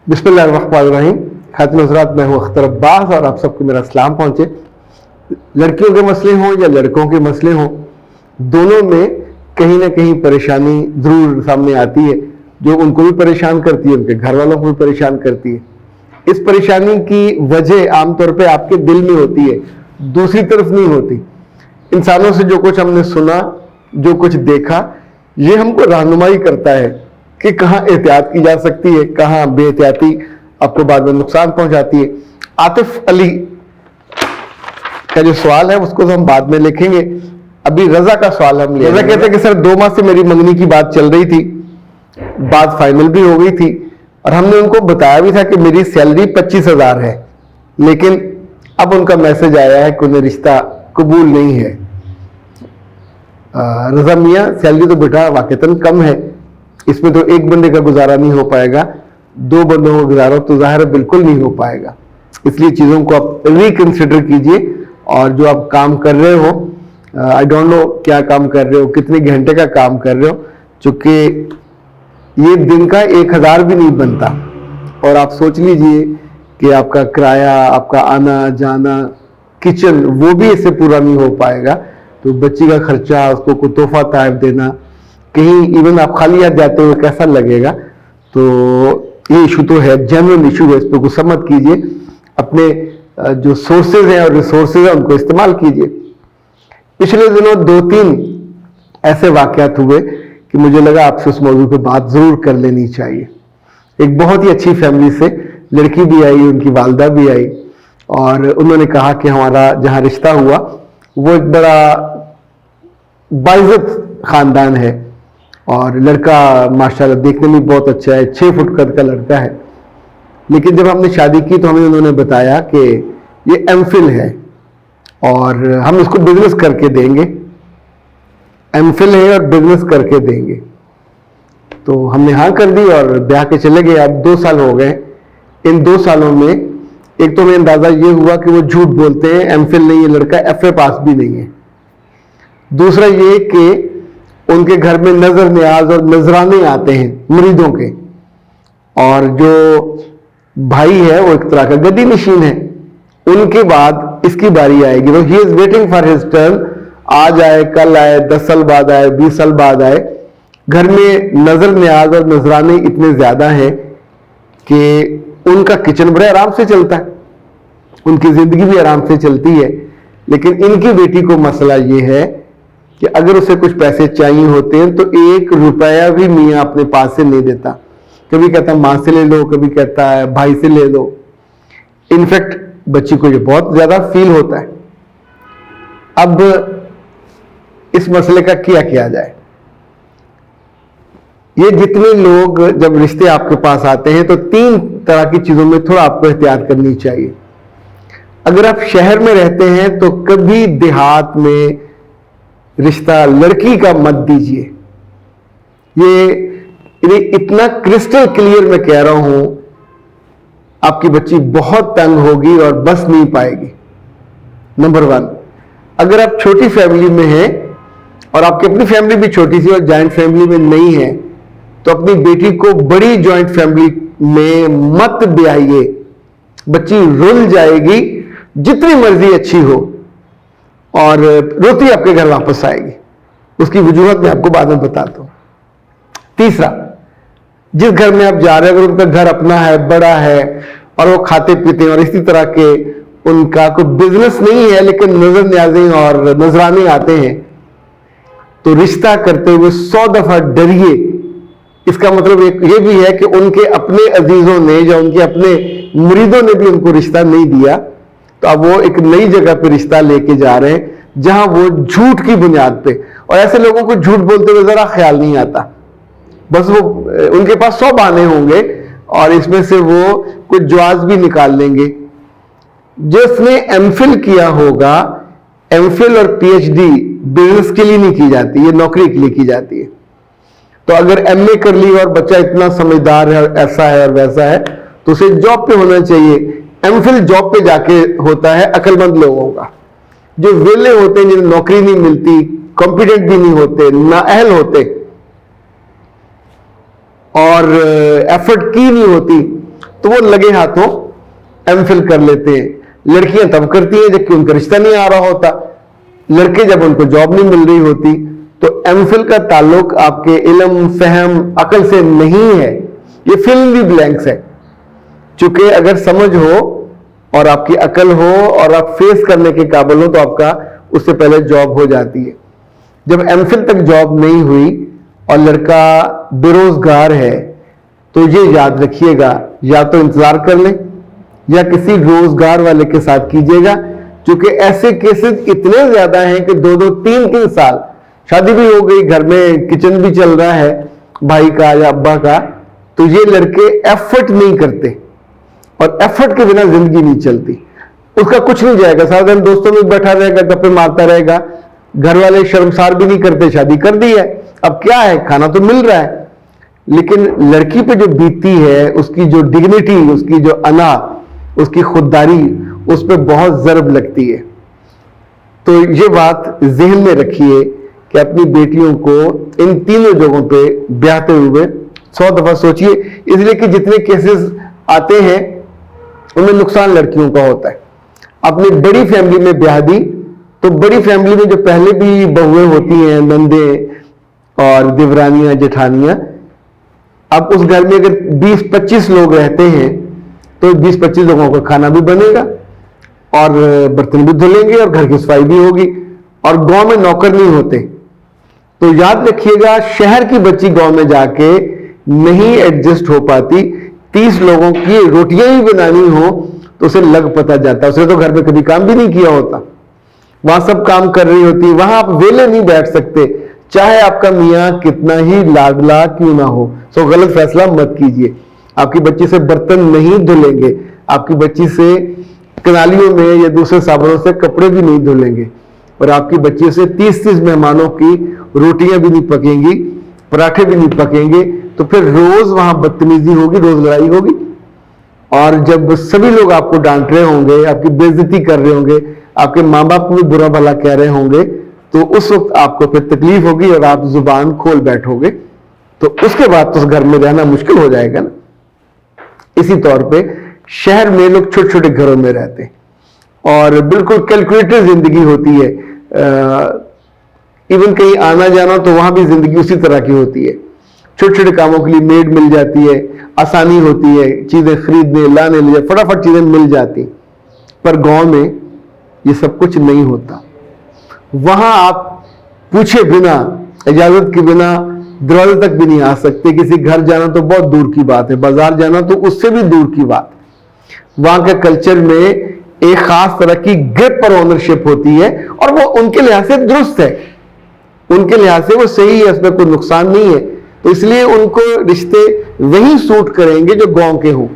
बिस्मिल्लाहिर्रहमानिर्रहीम। खातिन हज़रात, मैं हूँ अख्तर अब्बास और आप सबको मेरा सलाम पहुँचे। लड़कियों के मसले हों या लड़कों के मसले हों, दोनों में कहीं ना कहीं परेशानी ज़रूर सामने आती है, जो उनको भी परेशान करती है, उनके घर वालों को भी परेशान करती है। इस परेशानी की वजह आमतौर पे आपके दिल में होती है, दूसरी तरफ नहीं होती। इंसानों से जो कुछ हमने सुना, जो कुछ देखा, ये हमको रहनुमाई करता है कि कहाँ एहतियात की जा सकती है, कहाँ बेएहतियाती आपको बाद में नुकसान पहुंचाती है। आतिफ अली का जो सवाल है उसको तो हम बाद में लिखेंगे, अभी रजा का सवाल हम रजा कहते हैं कि सर 2 माह से मेरी मंगनी की बात चल रही थी, बात फाइनल भी हो गई थी और हमने उनको बताया भी था कि मेरी सैलरी 25,000 है, लेकिन अब उनका मैसेज आया है कि उन्हें रिश्ता कबूल नहीं है। रजा मियाँ, सैलरी तो बेटा वाकईतन कम है, इसमें तो एक बंदे का गुजारा नहीं हो पाएगा, 2 बंदों का गुजारा तो जाहिर है बिल्कुल नहीं हो पाएगा। इसलिए चीज़ों को आप रिकंसिडर कीजिए और जो आप काम कर रहे हो, आई डोंट नो क्या काम कर रहे हो, कितने घंटे का काम कर रहे हो, चूंकि ये दिन का 1,000 भी नहीं बनता और आप सोच लीजिए कि आपका किराया, आपका आना जाना, किचन, वो भी इससे पूरा नहीं हो पाएगा। तो बच्ची का खर्चा, उसको कोई तोहफा ताहफ देना, कहीं इवन आप खाली हाथ जाते हुए कैसा लगेगा। तो ये इशू तो है, जनरल इशू है, इस पर गुस्सा मत कीजिए। अपने जो सोर्सेज हैं और रिसोर्सेज हैं उनको इस्तेमाल कीजिए। पिछले दिनों 2-3 ऐसे वाकयात हुए कि मुझे लगा आपसे उस मौजू पे बात जरूर कर लेनी चाहिए। एक बहुत ही अच्छी फैमिली से लड़की भी आई, उनकी वालदा भी आई और उन्होंने कहा कि हमारा जहाँ रिश्ता हुआ वो एक बड़ा बाइज्जत खानदान है और लड़का माशाल्लाह देखने में बहुत अच्छा है, 6 फुट कद का लड़का है। लेकिन जब हमने शादी की तो हमें उन्होंने बताया कि ये एमफिल है और हम इसको बिजनेस करके देंगे। एमफिल है और बिजनेस करके देंगे। तो हमने हाँ कर दी और ब्याह के चले गए। अब 2 साल हो गए। इन 2 सालों में एक तो हमें अंदाजा ये हुआ कि वो झूठ बोलते हैं, एमफिल नहीं है लड़का, FA पास भी नहीं है। दूसरा ये कि उनके घर में नजर न्याज और नजराने आते हैं मुरीदों के, और जो भाई है वो एक तरह का गद्दी नशीन है। उनके बाद इसकी बारी आएगी, तो he is waiting for his turn. आज आए, कल आए, 10 साल बाद आए, 20 साल बाद आए। घर में नजर न्याज और नजराने इतने ज्यादा हैं कि उनका किचन बड़े आराम से चलता है, उनकी जिंदगी भी आराम से चलती है। लेकिन इनकी बेटी को मसला ये है कि अगर उसे कुछ पैसे चाहिए होते हैं तो 1 रुपया भी मियाँ अपने पास से नहीं देता। कभी कहता माँ से ले लो, कभी कहता है भाई से ले लो। इनफैक्ट बच्ची को ये बहुत ज्यादा फील होता है। अब इस मसले का क्या किया जाए? ये जितने लोग जब रिश्ते आपके पास आते हैं तो 3 तरह की चीजों में थोड़ा आपको एहतियात करनी चाहिए। अगर आप शहर में रहते हैं तो कभी देहात में रिश्ता लड़की का मत दीजिए। ये इतना क्रिस्टल क्लियर मैं कह रहा हूं, आपकी बच्ची बहुत तंग होगी और बस नहीं पाएगी। नंबर 1, अगर आप छोटी फैमिली में हैं और आपकी अपनी फैमिली भी छोटी सी और जॉइंट फैमिली में नहीं है, तो अपनी बेटी को बड़ी जॉइंट फैमिली में मत ब्याहिए। बच्ची रुल जाएगी, जितनी मर्जी अच्छी हो, और रोती आपके घर वापस आएगी। उसकी वजूहत मैं आपको बाद में बताता हूं। तीसरा, जिस घर में आप जा रहे हैं अगर उनका घर अपना है, बड़ा है और वो खाते पीते हैं और इसी तरह के उनका कोई बिजनेस नहीं है लेकिन नजर न्याज़ें और नजराने आते हैं, तो रिश्ता करते हुए 100 दफा डरिए। इसका मतलब ये भी है कि उनके अपने अजीजों ने या उनके अपने मुरीदों ने भी उनको रिश्ता नहीं दिया, तो अब वो एक नई जगह पे रिश्ता लेके जा रहे हैं जहां वो झूठ की बुनियाद पे, और ऐसे लोगों को झूठ बोलते हुए जरा ख्याल नहीं आता। बस वो उनके पास 100 बहाने होंगे और इसमें से वो कुछ जवाब भी निकाल लेंगे। जिसने एमफिल किया होगा, एमफिल और PhD बिजनेस के लिए नहीं की जाती, ये नौकरी के लिए की जाती है। तो अगर MA कर ली और बच्चा इतना समझदार है और ऐसा है और वैसा है, तो उसे जॉब पे होना चाहिए। एमफिल जॉब पे जाके होता है अक्लमंद लोगों का। जो वेले होते हैं, जिन्हें नौकरी नहीं मिलती, कॉम्पिटेंट भी नहीं होते, नाअहल होते और एफर्ट की नहीं होती, तो वो लगे हाथों एमफिल कर लेते हैं। लड़कियां तब करती हैं जबकि उनका रिश्ता नहीं आ रहा होता, लड़के जब उनको जॉब नहीं मिल रही होती। तो एमफिल का ताल्लुक आपके इल्म, फहम, अकल से नहीं है, ये फिल इन द ब्लैंक्स है। चूंकि अगर समझ हो और आपकी अकल हो और आप फेस करने के काबिल हो तो आपका उससे पहले जॉब हो जाती है। जब एमफिल तक जॉब नहीं हुई और लड़का बेरोजगार है तो ये याद रखिएगा, या तो इंतजार कर लें या किसी रोजगार वाले के साथ कीजिएगा, क्योंकि ऐसे केसेस इतने ज्यादा हैं कि 2-2, 3-3 साल, शादी भी हो गई, घर में किचन भी चल रहा है भाई का या अब्बा का, तो ये लड़के एफर्ट नहीं करते और एफर्ट के बिना जिंदगी नहीं चलती। उसका कुछ नहीं जाएगा, सारा दिन दोस्तों में बैठा रहेगा, गप्पे मारता रहेगा, घर वाले शर्मसार भी नहीं करते, शादी कर दी है, अब क्या है, खाना तो मिल रहा है। लेकिन लड़की पे जो बीती है, उसकी जो डिग्निटी, उसकी जो अना, उसकी खुददारी, उस पर बहुत ज़रब लगती है। तो ये बात जहन में रखिए कि अपनी बेटियों को इन तीनों जगहों पे ब्याहते हुए 100 दफा सोचिए, इसलिए कि जितने केसेस आते हैं उनमें नुकसान लड़कियों का होता है। अपनी बड़ी फैमिली में ब्याह दी तो बड़ी फैमिली में जो पहले भी बहुएं होती हैं, नंदे और दिवरानियां, जेठानियां, अब उस घर में अगर 20-25 लोग रहते हैं तो 20-25 लोगों का खाना भी बनेगा और बर्तन भी धुलेंगे और घर की सफाई भी होगी, और गांव में नौकर नहीं होते। तो याद रखिएगा, शहर की बच्ची गांव में जाके नहीं एडजस्ट हो पाती। 30 लोगों की रोटियां ही बनानी हो तो उसे लग पता जाता, उसने तो घर में कभी काम भी नहीं किया होता, वहां सब काम कर रही होती, वहां आप वेले नहीं बैठ सकते, चाहे आपका मियां कितना ही लाडला क्यों ना हो। सो गलत फैसला मत कीजिए। आपकी बच्ची से बर्तन नहीं धुलेंगे, आपकी बच्ची से कनालियों में या दूसरे साबुनों से कपड़े भी नहीं धुलेंगे, और आपकी बच्ची से 30-30 मेहमानों की रोटियां भी नहीं पकेंगी, पराठे भी नहीं पकेंगे। तो फिर रोज वहां बदतमीजी होगी, रोज लड़ाई होगी, और जब सभी लोग आपको डांट रहे होंगे, आपकी बेइज्जती कर रहे होंगे, आपके माँ बाप को भी बुरा भला कह रहे होंगे, तो उस वक्त आपको फिर तकलीफ होगी और आप जुबान खोल बैठोगे, तो उसके बाद तो उस घर में रहना मुश्किल हो जाएगा ना। इसी तौर पे शहर में लोग छोटे छोटे घरों में रहते हैं और बिल्कुल कैलकुलेटेड जिंदगी होती है। इवन कहीं आना जाना तो वहां भी जिंदगी उसी तरह की होती है। छोटे छोटे कामों के लिए मेड मिल जाती है, आसानी होती है, चीजें खरीदने लाने ले फटाफट चीजें मिल जाती। पर गांव में ये सब कुछ नहीं होता। वहां आप पूछे बिना, इजाजत के बिना दरवाजे तक भी नहीं आ सकते। किसी घर जाना तो बहुत दूर की बात है, बाजार जाना तो उससे भी दूर की बात। वहां के कल्चर में एक खास तरह की ग्रिप पर ओनरशिप होती है और वो उनके लिहाज से दुरुस्त है, उनके लिहाज से वो सही है, उसमें कोई नुकसान नहीं है। तो इसलिए उनको रिश्ते वही सूट करेंगे जो गांव के हों।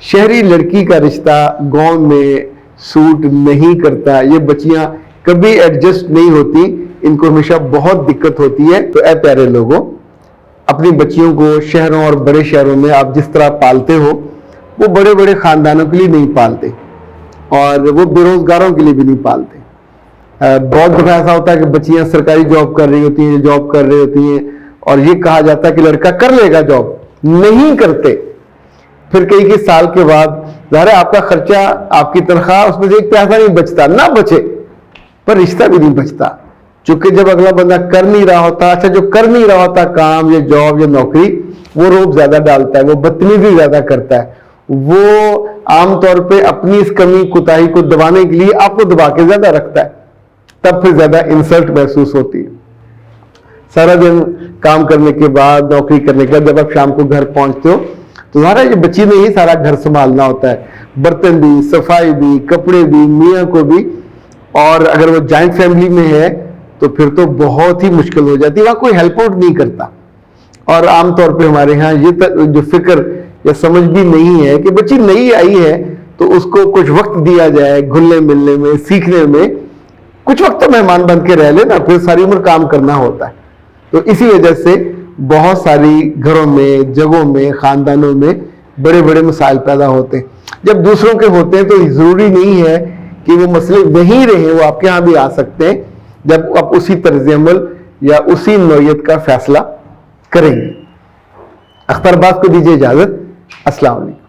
शहरी लड़की का रिश्ता गांव में सूट नहीं करता। ये बच्चियां कभी एडजस्ट नहीं होती, इनको हमेशा बहुत दिक्कत होती है। तो ऐ प्यारे लोगों, अपनी बच्चियों को शहरों और बड़े शहरों में आप जिस तरह पालते हो, वो बड़े बड़े खानदानों के लिए नहीं पालते और वो बेरोजगारों के लिए भी नहीं पालते। बहुत दफा ऐसा होता है कि बच्चियां सरकारी जॉब कर रही होती हैं, जॉब कर रही होती हैं, और ये कहा जाता है कि लड़का कर लेगा जॉब, नहीं करते। फिर कई साल के बाद ज़ाहिर है आपका खर्चा, आपकी तनख्वाह, उसमें से एक पैसा नहीं बचता, ना बचे पर रिश्ता भी नहीं बचता। क्योंकि जब अगला बंदा कर नहीं रहा होता, अच्छा जो कर नहीं रहा होता काम या जॉब या नौकरी, वो रोब ज्यादा डालता है, वो बदतमीजी ज्यादा करता है, वो आमतौर पे अपनी इस कमी कुताही को दबाने के लिए आपको दबा के ज्यादा रखता है, तब फिर ज्यादा इंसल्ट महसूस होती है। सारा दिन काम करने के बाद, नौकरी करने के बाद जब आप शाम को घर पहुंचते हो तो तुम्हारा ये बच्ची ने ही सारा घर संभालना होता है, बर्तन भी, सफाई भी, कपड़े भी, मियाँ को भी। और अगर वो जॉइंट फैमिली में है तो फिर तो बहुत ही मुश्किल हो जाती है, वहां कोई हेल्प आउट नहीं करता। और आमतौर पे हमारे यहाँ ये जो फिक्र या समझ भी नहीं है कि बच्ची नई आई है तो उसको कुछ वक्त दिया जाए घुलने मिलने में, सीखने में। कुछ वक्त तो मेहमान बन के रह लेना, फिर सारी उम्र काम करना होता है। तो इसी वजह से बहुत सारी घरों में, जगहों में, खानदानों में बड़े बड़े मसाइल पैदा होते हैं। जब दूसरों के होते हैं तो जरूरी नहीं है कि वो मसले वहीं रहे, वो आपके यहाँ भी आ सकते हैं जब आप उसी तर्ज अमल या उसी नौयत का फैसला करेंगे। अख्तर अब्बास को दीजिए इजाजत। अस्सलाम वालेकुम।